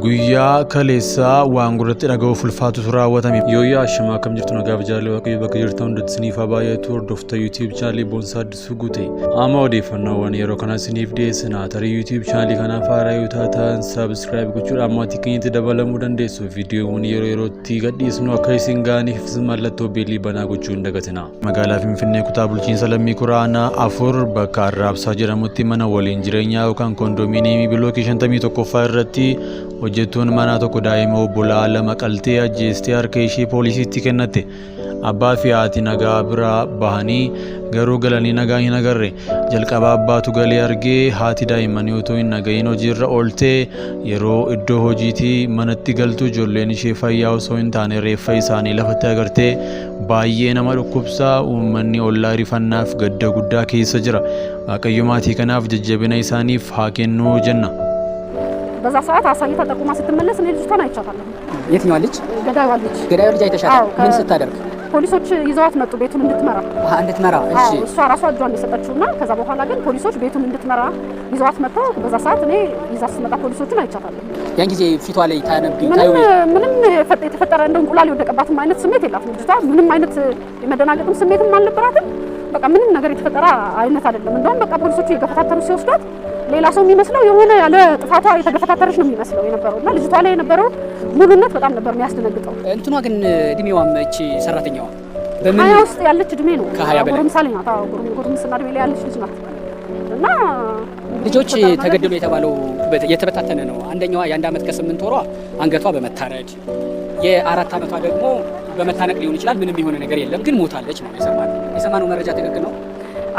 Guyyaa kaleessaa waan gurratti dhaga'uu fulfaatu raawwatame. Yooyyaa Ashamaa kam jirtu nagaa jaalala waaqayyo bakka jirtan hundatti siniif baay'atu hordoftoota YouTube channel Boonsaa Addisuu Guutee. Amma odeeffannoowwan yeroo kana siniif dhiyeessina. Tarii YouTube channel kanaaf haaraa yoo taatan subscribe gochuudhaan maatii keenyatti dabalamuu dandeessu. Viidiyoowwan yeroo yerootti gadhiisnu akka isin gaaniif mallattoo beelii banaa gochuu hin dagatina. Magaalaa Finfinnee kutaa bulchiinsa Lammii Kuraanaa 4 bakka Arraabsaa jedhamutti mana waliin jireenyaa yookaan kondominiyeemii bilookii 51ffaa irratti hojjettuun mana tokko daa'ima obbolaa lama qaltee ajjeestee harka ishee poolisiitti kennatte. Abbaa fi haati nagaa biraa bahanii garuu galanii nagaa hin agarre. Jalqaba abbaatu galee argee haati daa'imman yoo hin nagayin hojiirra ooltee yeroo iddoo hojiitii manatti galtu ijoolleen ishee fayyaa osoo hin taane reeffa isaanii lafatti agartee baay'ee nama dhukkubsaa. Uummanni ollaa rifannaaf gadda guddaa keessa jira. Waaqayyo maatii kanaaf jajjabina isaaniif haa kennu jenna. በዛ ሰዓት አሳይታ ተጠቁማ ስትመለስ እኔ ልጅቷን አይቻታለሁ። የትኛው ልጅ? ገዳዩ ልጅ አይተሻታል? ምን ስታደርግ? ፖሊሶች ይዘዋት መጡ ቤቱን እንድትመራ። እንድትመራ? እሺ። እሷ ራሷ እጇን የሰጠችውና ከዛ በኋላ ግን ፖሊሶች ቤቱን እንድትመራ ይዘዋት መጥተው በዛ ሰዓት እኔ ይዛ ስትመጣ ፖሊሶቹን አይቻታለሁ። ያን ጊዜ ፊቷ ላይ ምንም የተፈጠረ እንደ እንቁላል የወደቀባትም አይነት ስሜት የላትም ልጅቷ። ምንም አይነት የመደናገጥም ስሜትም አልነበራትም። በቃ ምንም ነገር የተፈጠረ አይነት አይደለም። እንደውም በቃ ፖሊሶቹ እየገፈታተሩ ሲወስዷት ሌላ ሰው የሚመስለው የሆነ ያለ ጥፋቷ የተገፈታተረች ነው የሚመስለው የነበረውና ልጅቷ ላይ የነበረው ሙሉነት በጣም ነበር የሚያስደነግጠው። እንትኗ ግን እድሜዋም እቺ ሰራተኛዋ በምን ውስጥ ያለች እድሜ ነው? ጎረምሳሌ ናት። ጎረምስና እድሜ ላይ ያለች ልጅ ናት። እና ልጆች ተገደሉ የተባለው የተበታተነ ነው። አንደኛዋ የ1 ዓመት ከ8 ወሯ አንገቷ በመታረድ የ4 ዓመቷ ደግሞ በመታነቅ ሊሆን ይችላል። ምንም የሆነ ነገር የለም ግን ሞታለች ነው የሰማነው መረጃ ትክክል ነው?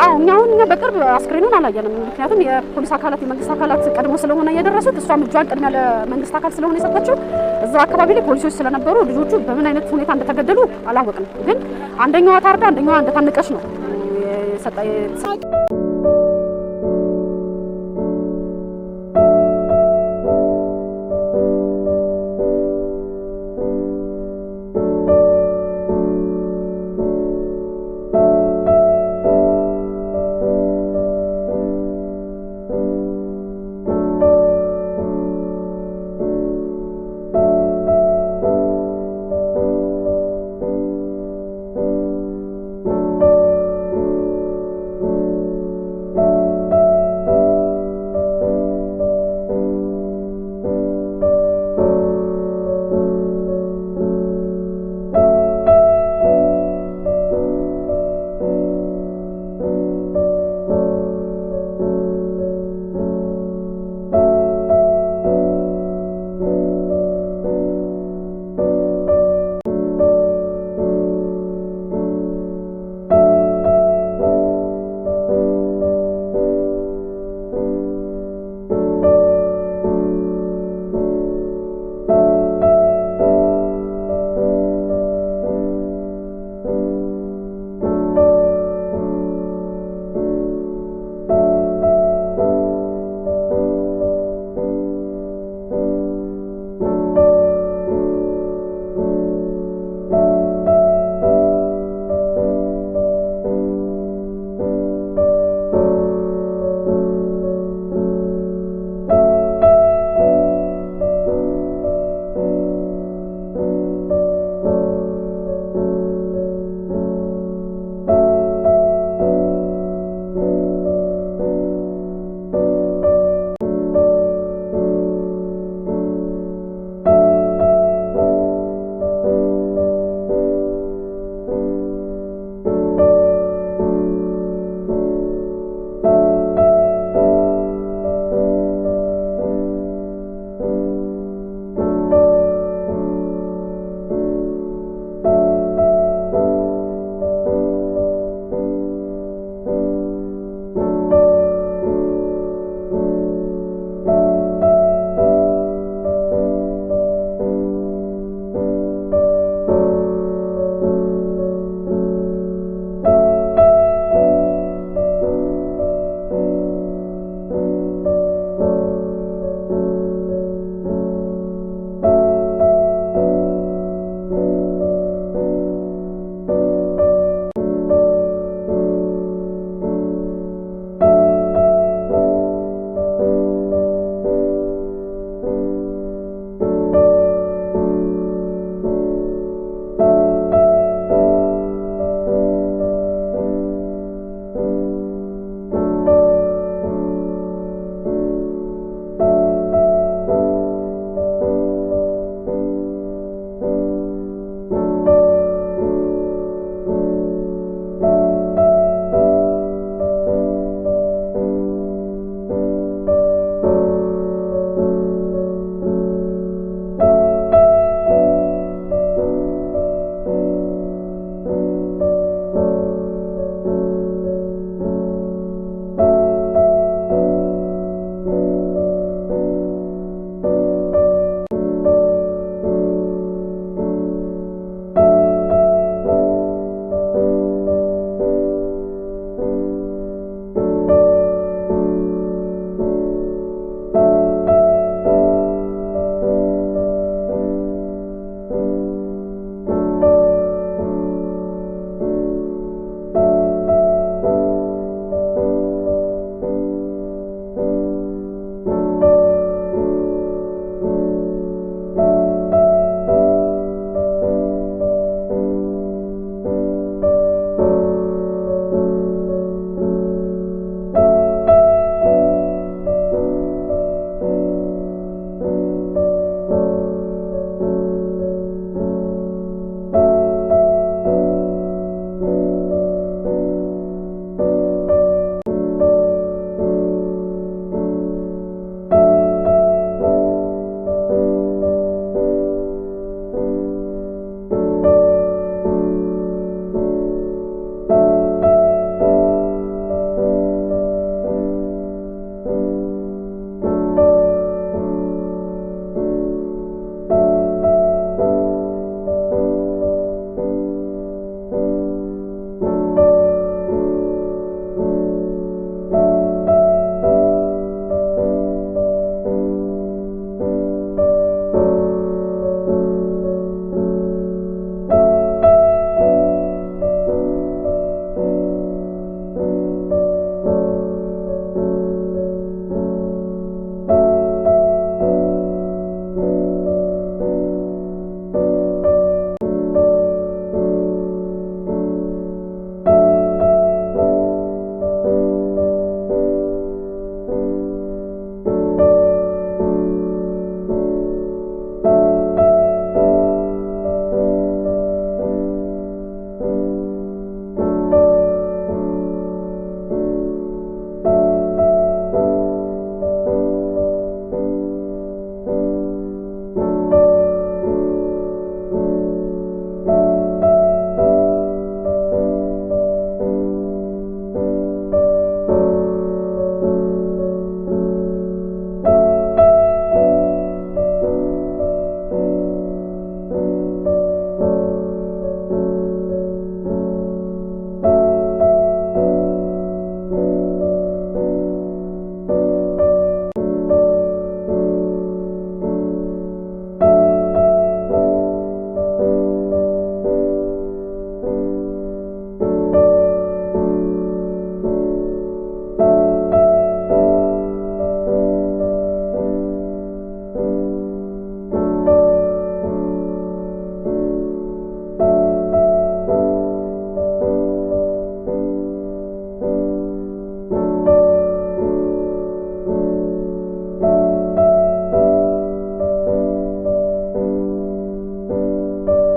አዎ እኛ በቅርብ አስክሬኑን አላየንም። ምክንያቱም የፖሊስ አካላት የመንግስት አካላት ቀድሞ ስለሆነ ያደረሱት እሷም እጇን ቀድማ ለመንግስት አካል ስለሆነ የሰጠችው እዛ አካባቢ ላይ ፖሊሶች ስለነበሩ ልጆቹ በምን አይነት ሁኔታ እንደተገደሉ አላወቅንም። ግን አንደኛዋ ታርዳ አንደኛዋ እንደታነቀች ነው የሰጠ